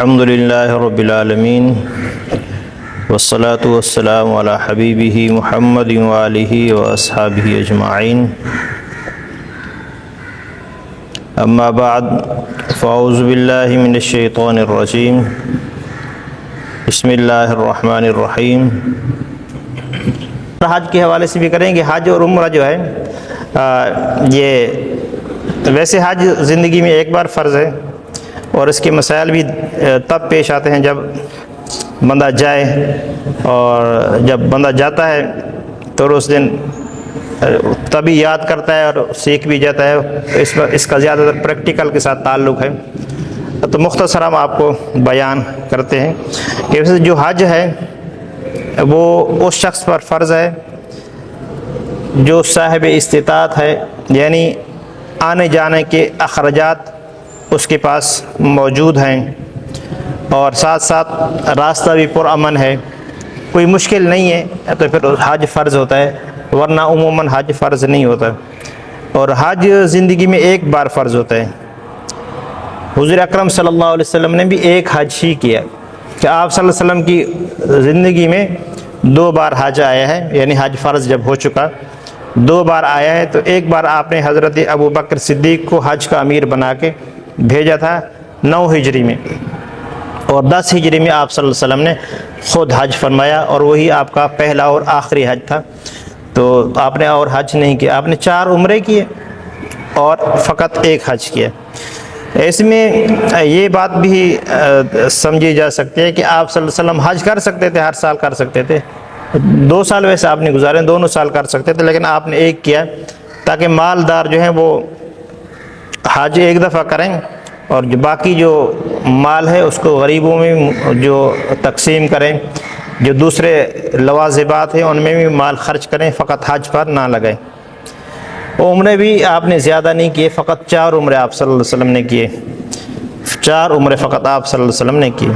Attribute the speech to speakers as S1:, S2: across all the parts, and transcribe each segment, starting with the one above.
S1: الحمد للہ رب العالمین والصلاة والسلام علی حبیبہ محمد وآلہ واصحابہ اجمعین، اما بعد فاعوذ باللہ من الشیطان الرجیم، بسم اللہ الرحمن الرحیم۔ حج کے حوالے سے بھی کریں گے۔ حج اور عمرہ جو ہے یہ ویسے حج زندگی میں ایک بار فرض ہے، اور اس کے مسائل بھی تب پیش آتے ہیں جب بندہ جائے، اور جب بندہ جاتا ہے تو اس دن تبھی یاد کرتا ہے اور سیکھ بھی جاتا ہے۔ اس کا زیادہ تر پریکٹیکل کے ساتھ تعلق ہے، تو مختصر ہم آپ کو بیان کرتے ہیں کہ جو حج ہے وہ اس شخص پر فرض ہے جو صاحب استطاعت ہے، یعنی آنے جانے کے اخراجات اس کے پاس موجود ہیں، اور ساتھ ساتھ راستہ بھی پرامن ہے، کوئی مشکل نہیں ہے، تو پھر حج فرض ہوتا ہے، ورنہ عموماً حج فرض نہیں ہوتا۔ اور حج زندگی میں ایک بار فرض ہوتا ہے۔ حضور اکرم صلی اللہ علیہ وسلم نے بھی ایک حج ہی کیا، کہ آپ صلی اللہ علیہ وسلم کی زندگی میں 2 بار حج آیا ہے، یعنی حج فرض جب ہو چکا 2 بار آیا ہے، تو ایک بار آپ نے حضرت ابو بکر صدیق کو حج کا امیر بنا کے بھیجا تھا 9 ہجری میں، اور 10 ہجری میں آپ صلی اللہ علیہ وسلم نے خود حج فرمایا، اور وہی آپ کا پہلا اور آخری حج تھا۔ تو آپ نے اور حج نہیں کیا، آپ نے 4 عمرے کیے اور فقط ایک حج کیا۔ اس میں یہ بات بھی سمجھی جا سکتی ہے کہ آپ صلی اللہ علیہ وسلم حج کر سکتے تھے، ہر سال کر سکتے تھے، 2 سال ویسے آپ نے گزارے، دونوں سال کر سکتے تھے، لیکن آپ نے ایک کیا تاکہ مالدار جو ہیں وہ حج ایک دفعہ کریں، اور جو باقی جو مال ہے اس کو غریبوں میں جو تقسیم کریں، جو دوسرے لوازمات ہیں ان میں بھی مال خرچ کریں، فقط حج پر نہ لگائیں۔ عمرے بھی آپ نے زیادہ نہیں کیے، فقط 4 عمرے آپ صلی اللہ علیہ وسلم نے کیے، 4 عمرے فقط آپ صلی اللہ علیہ وسلم نے کیے۔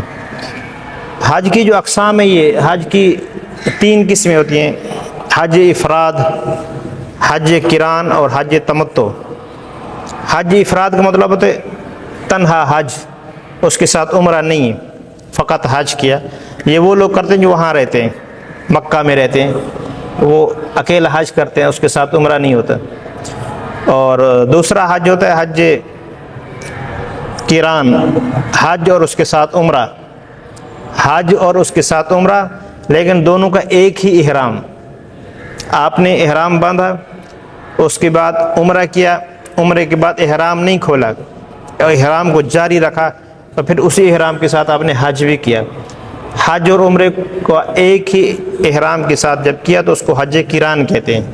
S1: حج کی جو اقسام ہے، یہ حج کی 3 قسمیں ہوتی ہیں: حج افراد، حج قران اور حج تمتع۔ حج افراد کا مطلب ہوتا ہے تنہا حج، اس کے ساتھ عمرہ نہیں، فقط حج کیا۔ یہ وہ لوگ کرتے ہیں جو وہاں رہتے ہیں، مکہ میں رہتے ہیں، وہ اکیلا حج کرتے ہیں، اس کے ساتھ عمرہ نہیں ہوتا۔ اور دوسرا حج ہوتا ہے حج قران، حج اور اس کے ساتھ عمرہ، حج اور اس کے ساتھ عمرہ، لیکن دونوں کا ایک ہی احرام۔ آپ نے احرام باندھا، اس کے بعد عمرہ کیا، عمرے کے بعد احرام نہیں کھولا، احرام کو جاری رکھا، اور پھر اسی احرام کے ساتھ آپ نے حج بھی کیا۔ حج اور عمرے کو ایک ہی احرام کے ساتھ جب کیا تو اس کو حج قران کہتے ہیں۔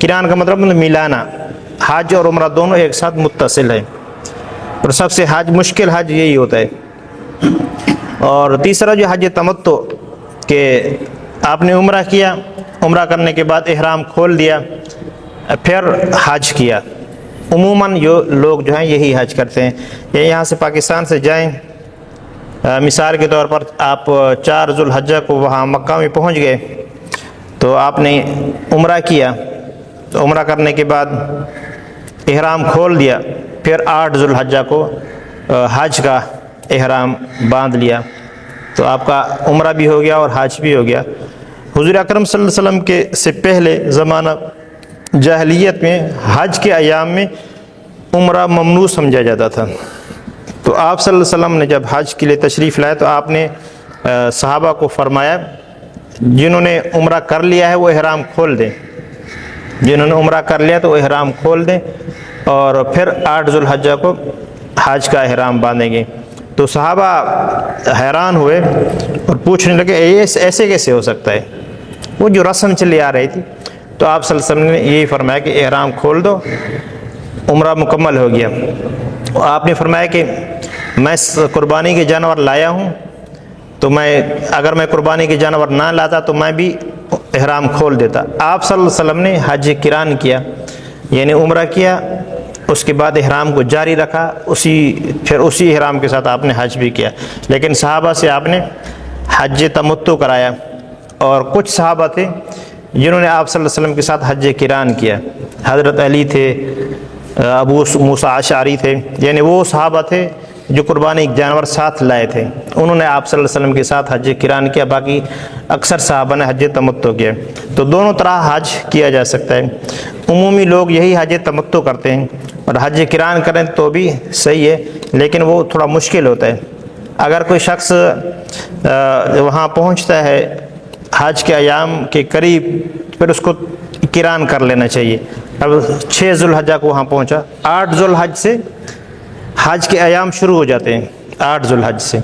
S1: قران کا مطلب ملانا، حج اور عمرہ دونوں ایک ساتھ متصل ہے، اور سب سے مشکل حج یہی ہوتا ہے۔ اور تیسرا جو حج تمتع، کہ آپ نے عمرہ کیا، عمرہ کرنے کے بعد احرام کھول دیا، پھر حج کیا۔ عموماً جو لوگ جو ہیں یہی حج کرتے ہیں۔ یہاں سے پاکستان سے جائیں، مثال کے طور پر آپ 4 ذو الحجہ کو وہاں مکہ میں پہنچ گئے، تو آپ نے عمرہ کیا، تو عمرہ کرنے کے بعد احرام کھول دیا، پھر 8 ذو الحجہ کو حج کا احرام باندھ لیا، تو آپ کا عمرہ بھی ہو گیا اور حج بھی ہو گیا۔ حضور اکرم صلی اللہ علیہ وسلم کے سے پہلے زمانہ جاہلیت میں حج کے ایام میں عمرہ ممنوع سمجھا جاتا تھا۔ تو آپ صلی اللہ علیہ وسلم نے جب حج کے لیے تشریف لائے تو آپ نے صحابہ کو فرمایا جنہوں نے عمرہ کر لیا ہے وہ احرام کھول دیں، جنہوں نے عمرہ کر لیا تو وہ احرام کھول دیں، اور پھر 8 ذو الحجہ کو حج کا احرام باندھیں گے۔ تو صحابہ حیران ہوئے اور پوچھنے لگے ایسے کیسے ہو سکتا ہے، وہ جو رسم چلی آ رہی تھی۔ تو آپ صلی اللہ علیہ وسلم نے یہی فرمایا کہ احرام کھول دو، عمرہ مکمل ہو گیا۔ آپ نے فرمایا کہ میں قربانی کے جانور لایا ہوں، تو اگر میں قربانی کے جانور نہ لاتا تو میں بھی احرام کھول دیتا۔ آپ صلی اللہ علیہ وسلم نے حج قران کیا، یعنی عمرہ کیا، اس کے بعد احرام کو جاری رکھا، پھر اسی احرام کے ساتھ آپ نے حج بھی کیا۔ لیکن صحابہ سے آپ نے حج تمتع کرایا، اور کچھ صحابہ تھے جنہوں نے آپ صلی اللہ علیہ وسلم کے ساتھ حج قران کیا۔ حضرت علی تھے، ابو موسیٰ اشعری تھے، یعنی وہ صحابہ تھے جو قربانی ایک جانور ساتھ لائے تھے، انہوں نے آپ صلی اللہ علیہ وسلم کے ساتھ حج قران کیا، باقی اکثر صحابہ نے حج تمتع کیا۔ تو دونوں طرح حج کیا جا سکتا ہے۔ عمومی لوگ یہی حج تمتع کرتے ہیں، اور حج قران کریں تو بھی صحیح ہے، لیکن وہ تھوڑا مشکل ہوتا ہے۔ اگر کوئی شخص وہاں پہنچتا ہے حج کے ایام کے قریب، پھر اس کو قران کر لینا چاہیے۔ اب 6 ذوالحجہ کو وہاں پہنچا، 8 ذوالحج سے حج کے ایام شروع ہو جاتے ہیں، 8 ذوالحج سے۔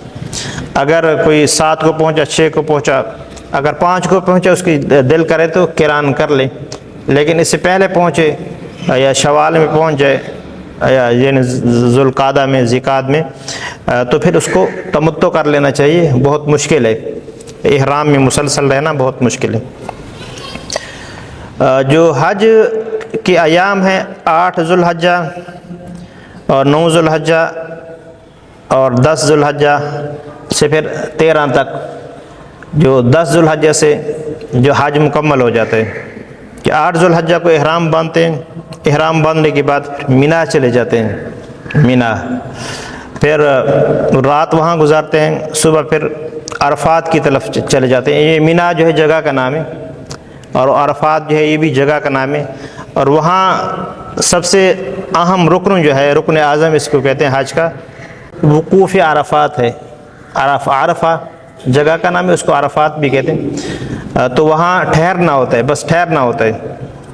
S1: اگر کوئی 7 کو پہنچا، 6 کو پہنچا، اگر 5 کو پہنچا، اس کی دل کرے تو قران کر لے، لیکن اس سے پہلے پہنچے یا شوال میں پہنچ جائے یا یعنی ذوالقعدہ میں، ذیقعد میں، تو پھر اس کو تمتع کر لینا چاہیے۔ بہت مشکل ہے، احرام میں مسلسل رہنا بہت مشکل ہے۔ جو حج کے ایام ہیں 8 ذوالحجہ اور 9 ذوالحجہ اور 10 ذوالحجہ سے پھر 13 تک، جو 10 ذوالحجہ سے جو حج مکمل ہو جاتے ہیں کہ 8 ذوالحجہ کو احرام باندھتے ہیں، احرام باندھنے کے بعد مینا چلے جاتے ہیں، مینا، پھر رات وہاں گزارتے ہیں، صبح پھر عرفات کی طرف چلے جاتے ہیں۔ یہ مینا جو ہے جگہ کا نام ہے، اور عرفات جو ہے یہ بھی جگہ کا نام ہے۔ اور وہاں سب سے اہم رکن جو ہے، رکن اعظم اس کو کہتے ہیں حج کا، وقوف عرفات ہے۔ عرفہ جگہ کا نام ہے، اس کو عرفات بھی کہتے ہیں۔ تو وہاں ٹھہرنا ہوتا ہے، بس ٹھہرنا ہوتا ہے،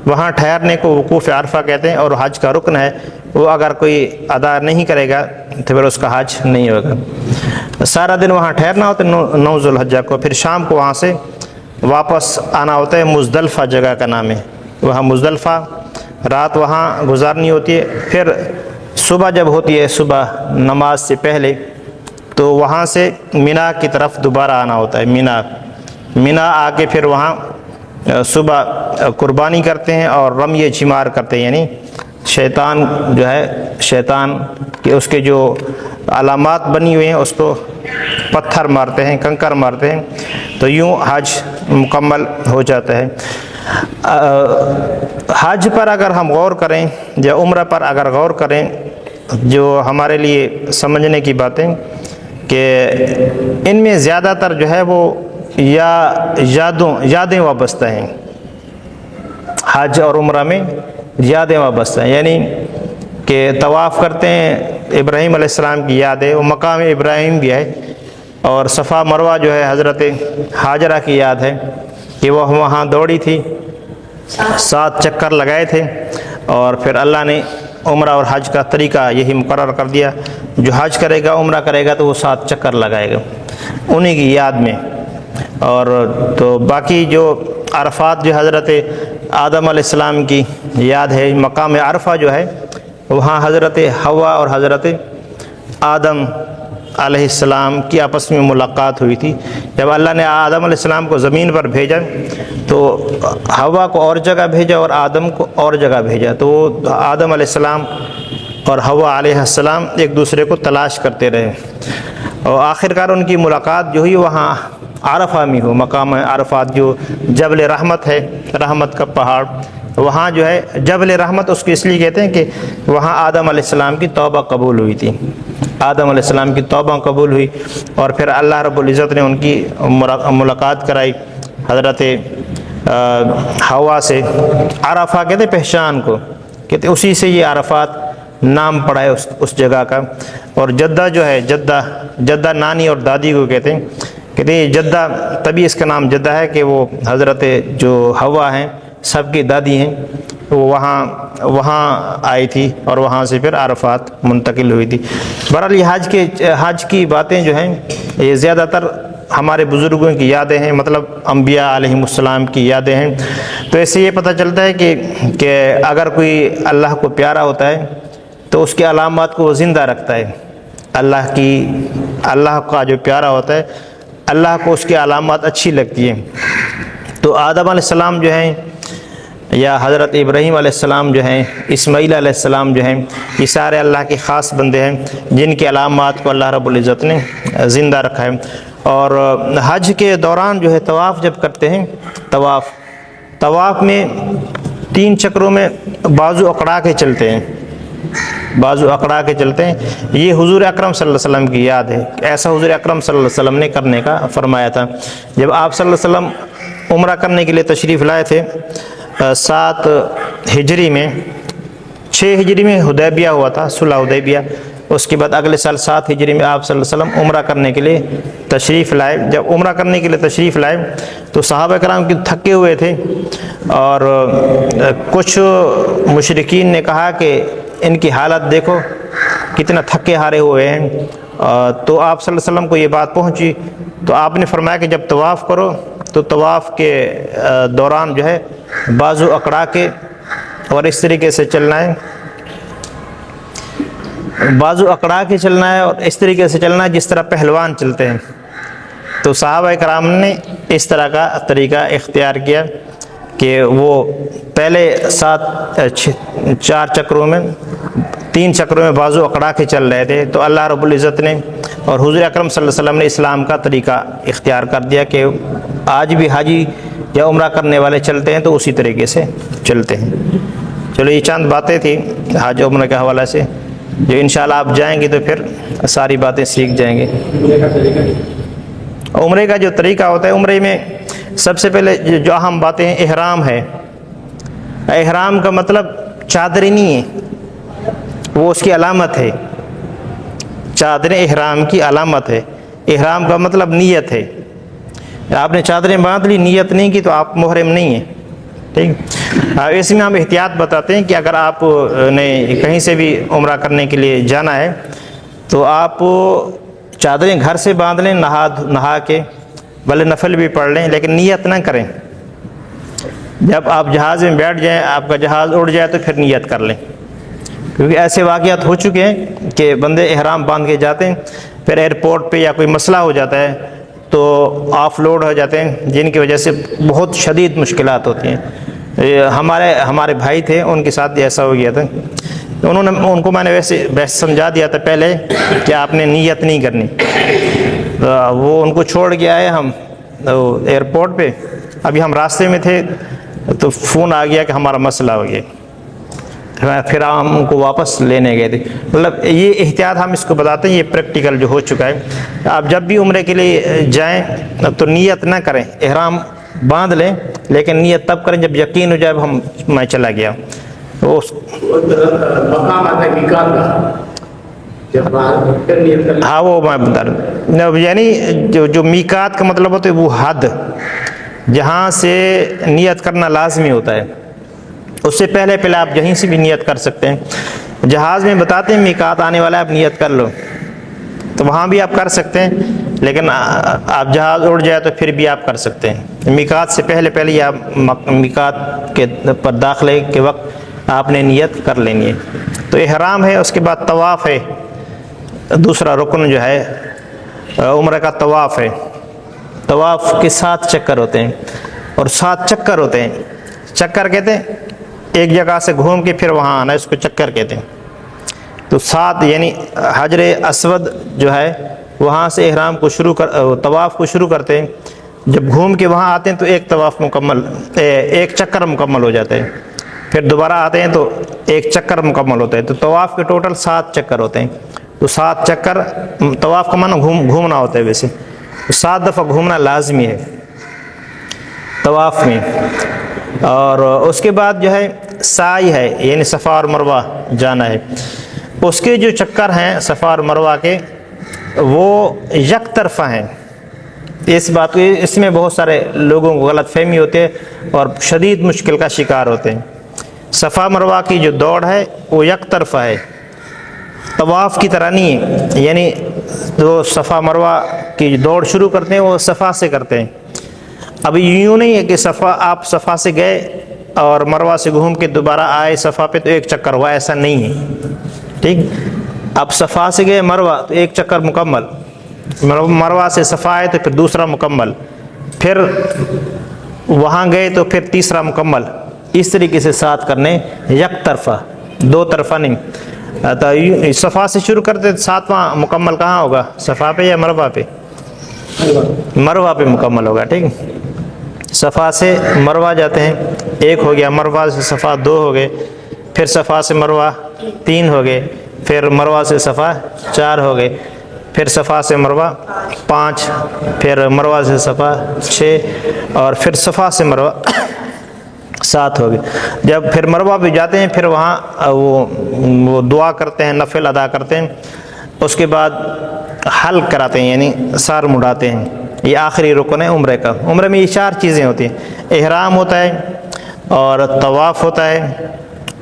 S1: وہاں ٹھہرنے کو وقوف عرفہ کہتے ہیں، اور حج کا رکن ہے۔ وہ اگر کوئی ادا نہیں کرے گا تو پھر اس کا حج نہیں ہوگا۔ سارا دن وہاں ٹھہرنا ہوتا ہے 9 ذوالحجہ کو، پھر شام کو وہاں سے واپس آنا ہوتا ہے۔ مزدلفہ جگہ کا نام ہے، وہاں مزدلفہ رات وہاں گزارنی ہوتی ہے۔ پھر صبح جب ہوتی ہے، صبح نماز سے پہلے، تو وہاں سے مینا کی طرف دوبارہ آنا ہوتا ہے۔ مینا آ کے پھر وہاں صبح قربانی کرتے ہیں اور رمی جمار کرتے ہیں، یعنی شیطان جو ہے، شیطان کے اس کے جو علامات بنی ہوئی ہیں اس کو پتھر مارتے ہیں، کنکر مارتے ہیں، تو یوں حج مکمل ہو جاتا ہے۔ حج پر اگر ہم غور کریں یا عمرہ پر اگر غور کریں، جو ہمارے لیے سمجھنے کی باتیں کہ ان میں زیادہ تر جو ہے وہ یادیں وابستہ ہیں۔ حج اور عمرہ میں یادیں وابستہ ہیں، یعنی کہ طواف کرتے ہیں، ابراہیم علیہ السلام کی یاد ہے، وہ مقام ابراہیم بھی ہے، اور صفا مروہ جو ہے حضرت ہاجرہ کی یاد ہے کہ وہ وہاں دوڑی تھی، 7 چکر لگائے تھے، اور پھر اللہ نے عمرہ اور حج کا طریقہ یہی مقرر کر دیا، جو حج کرے گا، عمرہ کرے گا تو وہ 7 چکر لگائے گا انہی کی یاد میں۔ اور تو باقی جو عرفات جو حضرت آدم علیہ السلام کی یاد ہے، مقام عرفہ جو ہے وہاں حضرت حوا اور حضرت آدم علیہ السلام کی آپس میں ملاقات ہوئی تھی۔ جب اللہ نے آدم علیہ السلام کو زمین پر بھیجا تو حوا کو اور جگہ بھیجا اور آدم کو اور جگہ بھیجا، تو آدم علیہ السلام اور حوا علیہ السلام ایک دوسرے کو تلاش کرتے رہے، اور آخرکار ان کی ملاقات جو ہوئی وہاں عرفہ میں ہو، مقام عرفات جو جبل رحمت ہے، رحمت کا پہاڑ، وہاں جو ہے جبل رحمت اس کو اس لیے کہتے ہیں کہ وہاں آدم علیہ السلام کی توبہ قبول ہوئی تھی، آدم علیہ السلام کی توبہ قبول ہوئی، اور پھر اللہ رب العزت نے ان کی ملاقات کرائی حضرت حوا سے۔ عرفہ کہتے پہچان کو، کہتے اسی سے یہ عرفات نام پڑا ہے اس جگہ کا۔ اور جدہ جو ہے، جدہ نانی اور دادی کو کہتے ہیں، کہتے ہیں جدہ تبھی اس کا نام جدہ ہے کہ وہ حضرت جو حوا ہیں سب کی دادی ہیں، وہ وہاں آئی تھی، اور وہاں سے پھر عرفات منتقل ہوئی تھی۔ بہرحال یہ حج کی باتیں جو ہیں یہ زیادہ تر ہمارے بزرگوں کی یادیں ہیں، مطلب انبیاء علیہم السلام کی یادیں ہیں۔ تو ایسے یہ پتہ چلتا ہے کہ اگر کوئی اللہ کو پیارا ہوتا ہے تو اس کے علامات کو وہ زندہ رکھتا ہے۔ اللہ کا جو پیارا ہوتا ہے، اللہ کو اس کی علامات اچھی لگتی ہیں۔ تو آدم علیہ السلام جو ہیں، یا حضرت ابراہیم علیہ السلام جو ہیں، اسماعیل علیہ السلام جو ہیں، یہ سارے اللہ کے خاص بندے ہیں جن کی علامات کو اللہ رب العزت نے زندہ رکھا ہے۔ اور حج کے دوران جو ہے طواف جب کرتے ہیں، طواف میں 3 چکروں میں بازو اکڑا کے چلتے ہیں، بازو اکڑا کے چلتے ہیں. یہ حضور اکرم صلی اللہ علیہ وسلم کی یاد ہے. ایسا حضور اکرم صلی اللہ علیہ وسلم نے کرنے کا فرمایا تھا. جب آپ صلی اللہ علیہ وسلم عمرہ کرنے کے لیے تشریف لائے تھے 7 ہجری میں، 6 ہجری میں حدیبیہ ہوا تھا، صلح حدیبیہ. اس کے بعد اگلے سال 7 ہجری میں آپ صلی اللہ علیہ وسلم عمرہ کرنے کے لیے تشریف لائے. جب عمرہ کرنے کے لیے تشریف لائے تو صحابہ کرام کی تھکے ہوئے تھے، اور کچھ مشرکین نے کہا کہ ان کی حالت دیکھو کتنا تھکے ہارے ہوئے ہیں. تو آپ صلی اللہ علیہ وسلم کو یہ بات پہنچی تو آپ نے فرمایا کہ جب طواف کرو تو طواف کے دوران جو ہے بازو اکڑا کے اور اس طریقے سے چلنا ہے، بازو اکڑا کے چلنا ہے اور اس طریقے سے چلنا ہے جس طرح پہلوان چلتے ہیں. تو صحابہ کرام نے اس طرح کا طریقہ اختیار کیا کہ وہ پہلے 4 چکروں میں 3 چکروں میں بازو اکڑا کے چل رہے تھے. تو اللہ رب العزت نے اور حضور اکرم صلی اللہ علیہ وسلم نے اسلام کا طریقہ اختیار کر دیا کہ آج بھی حاجی یا عمرہ کرنے والے چلتے ہیں تو اسی طریقے سے چلتے ہیں. چلو یہ چند باتیں تھیں حج عمرہ کے حوالے سے، جو انشاءاللہ آپ جائیں گے تو پھر ساری باتیں سیکھ جائیں گے. عمرے کا جو طریقہ ہوتا ہے، عمرے میں سب سے پہلے جو اہم باتیں ہیں، احرام ہے. احرام کا مطلب چادر نہیں ہے، وہ اس کی علامت ہے. چادریں احرام کی علامت ہے. احرام کا مطلب نیت ہے. آپ نے چادریں باندھ لی، نیت نہیں کی تو آپ محرم نہیں ہیں. ٹھیک، اس میں ہم احتیاط بتاتے ہیں کہ اگر آپ نے کہیں سے بھی عمرہ کرنے کے لیے جانا ہے تو آپ چادریں گھر سے باندھ لیں، نہا کے، بھلے نفل بھی پڑھ لیں، لیکن نیت نہ کریں. جب آپ جہاز میں بیٹھ جائیں، آپ کا جہاز اڑ جائے تو پھر نیت کر لیں. کیونکہ ایسے واقعات ہو چکے ہیں کہ بندے احرام باندھ کے جاتے ہیں، پھر ایئرپورٹ پہ یا کوئی مسئلہ ہو جاتا ہے تو آف لوڈ ہو جاتے ہیں، جن کی وجہ سے بہت شدید مشکلات ہوتی ہیں. ہمارے بھائی تھے، ان کے ساتھ ایسا ہو گیا تھا. ان کو میں نے ویسے سمجھا دیا تھا پہلے کہ آپ نے نیت نہیں کرنی. وہ ان کو چھوڑ کے آئے ہم ایئرپورٹ پہ. ابھی ہم راستے میں تھے تو فون آ گیا کہ ہمارا مسئلہ ہو گیا. پھر ہم ان کو واپس لینے گئے تھے. مطلب یہ احتیاط ہم اس کو بتاتے ہیں، یہ پریکٹیکل جو ہو چکا ہے. آپ جب بھی عمرے کے لیے جائیں تو نیت نہ کریں، احرام باندھ لیں، لیکن نیت تب کریں جب یقین ہو جائے میں چلا گیا. ہاں وہ میں بتا رہا ہوں، یعنی جو میقات کا مطلب ہوتا ہے وہ حد، جہاں سے نیت کرنا لازمی ہوتا ہے. اس سے پہلے آپ یہیں سے بھی نیت کر سکتے ہیں. جہاز میں بتاتے ہیں میقات آنے والا ہے، آپ نیت کر لو، تو وہاں بھی آپ کر سکتے ہیں، لیکن آپ جہاز اڑ جائے تو پھر بھی آپ کر سکتے ہیں. میقات سے پہلے یا میقات کے پر داخلے کے وقت آپ نے نیت کر لینی ہے. تو احرام ہے. اس کے بعد طواف ہے، دوسرا رکن جو ہے عمرہ کا طواف ہے. طواف کے 7 چکر ہوتے ہیں، اور 7 چکر ہوتے ہیں. چکر کہتے ہیں ایک جگہ سے گھوم کے پھر وہاں آنا، اس کو چکر کہتے ہیں. تو 7 یعنی حجر اسود جو ہے وہاں سے احرام کو طواف کو شروع کرتے ہیں. جب گھوم کے وہاں آتے ہیں تو ایک چکر مکمل ہو جاتا ہے. پھر دوبارہ آتے ہیں تو ایک چکر مکمل ہوتا ہے. تو طواف کے ٹوٹل 7 چکر ہوتے ہیں. تو 7 چکر، طواف کا معنی گھومنا ہوتا ہے. ویسے 7 دفعہ گھومنا لازمی ہے طواف میں. اور اس کے بعد جو ہے سعی ہے، یعنی صفا اور مروہ جانا ہے. اس کے جو چکر ہیں صفا اور مروہ کے وہ یک طرفہ ہیں. اس میں بہت سارے لوگوں کو غلط فہمی ہوتے ہیں اور شدید مشکل کا شکار ہوتے ہیں. صفا مروہ کی جو دوڑ ہے وہ یک طرفہ ہے، طواف کی طرح نہیں ہے. یعنی جو صفا مروہ کی دوڑ شروع کرتے ہیں وہ صفا سے کرتے ہیں. اب یوں نہیں ہے کہ آپ صفا سے گئے اور مروہ سے گھوم کے دوبارہ آئے صفا پہ تو ایک چکر ہوا، ایسا نہیں ہے. ٹھیک، اب صفا سے گئے مروہ تو ایک چکر مکمل، مروہ سے صفا آئے تو پھر دوسرا مکمل، پھر وہاں گئے تو پھر تیسرا مکمل. اس طریقے سے 7 کرنے، یک طرفہ، 2 طرفہ نہیں. تو صفا سے شروع کرتے 7واں مکمل کہاں ہوگا، صفا پہ یا مروہ پہ؟ مروہ پہ مکمل ہوگا. ٹھیک، صفا سے مروہ جاتے ہیں، 1 ہو گیا، مروہ سے صفا 2 ہو گئے، پھر صفا سے مروہ 3 ہو گئے، پھر مروہ سے صفا 4 ہو گئے، پھر صفا سے مروہ 5، پھر مروہ سے صفا 6، اور پھر صفا سے مروہ 7 ہو گئے۔ جب پھر مروہ بھی جاتے ہیں پھر وہاں وہ دعا کرتے ہیں، نفل ادا کرتے ہیں، اس کے بعد حلق کراتے ہیں یعنی سر مڑاتے ہیں۔ یہ آخری رکن ہے عمرے کا۔ عمرے میں یہ 4 چیزیں ہوتی ہیں، احرام ہوتا ہے اور طواف ہوتا ہے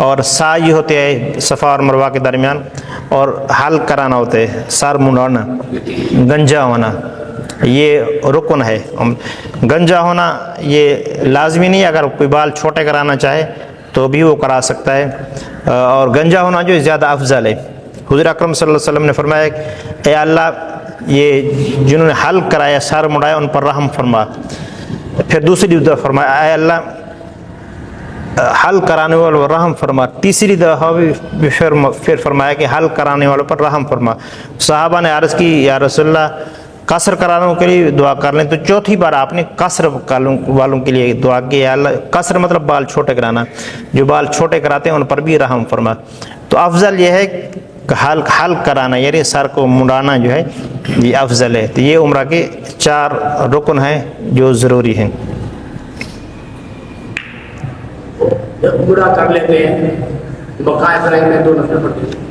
S1: اور سعی ہوتے ہے صفا اور مروہ کے درمیان، اور حلق کرانا ہوتا ہے، سر مڑانا، گنجا ہونا، یہ رکن ہے۔ گنجا ہونا یہ لازمی نہیں، اگر کوئی بال چھوٹے کرانا چاہے تو بھی وہ کرا سکتا ہے، اور گنجا ہونا جو زیادہ افضل ہے۔ حضور اکرم صلی اللہ علیہ وسلم نے فرمایا کہ اے اللہ، یہ جنہوں نے حلق کرایا، سر مڑایا، ان پر رحم فرما۔ پھر دوسری دفعہ فرمایا اے اللہ حلق کرانے والوں پر رحم فرما۔ تیسری دفعہ بھی پھر فرمایا کہ حلق کرانے والوں پر رحم فرما۔ صحابہ نے عرض کی یا رسول اللہ قصر کرانے کے لیے دعا کر لیں، تو چوتھی بار آپ نے قصر والوں کے لیے دعا کی، یا اللہ قصر مطلب بال چھوٹے کرانا، جو بال چھوٹے کراتے ہیں ان پر بھی رحم فرما۔ تو افضل یہ ہے کہ حلق کرانا یعنی سر کو مڑانا جو ہے یہ افضل ہے۔ تو یہ عمرہ کے 4 رکن ہیں جو ضروری ہیں۔
S2: عمرہ کر لیتے ہیں، مقام ابراہیم میں 2 نفل پڑھتے ہیں۔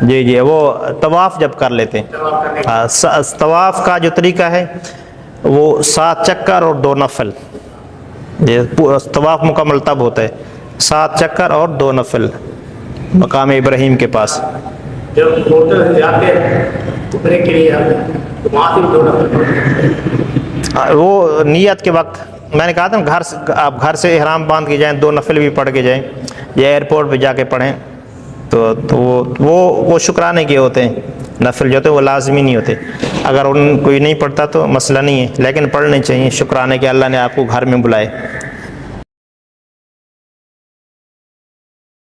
S1: جی وہ طواف جب کر لیتے ہیں، طواف کا جو طریقہ ہے وہ 7 چکر اور 2 نفل، یہ طواف مکمل تب ہوتا ہے 7 چکر اور 2 نفل مقام ابراہیم کے پاس۔
S2: جب ہوٹل سے جاتے ہیں عمرے کے لیے تو وہاں سے 2 نفل پڑھتے ہیں۔
S1: وہ نیت کے وقت میں نے کہا تھا گھر سے آپ گھر سے احرام باندھ کے جائیں، 2 نفل بھی پڑھ کے جائیں، یا ایئرپورٹ پہ جا کے پڑھیں تو وہ شکرانے کے ہوتے ہیں، نفل جو ہوتے ہیں وہ لازمی نہیں ہوتے۔ اگر کوئی نہیں پڑھتا تو مسئلہ نہیں ہے، لیکن پڑھنے چاہیے شکرانے کے اللہ نے آپ کو گھر میں بلائے۔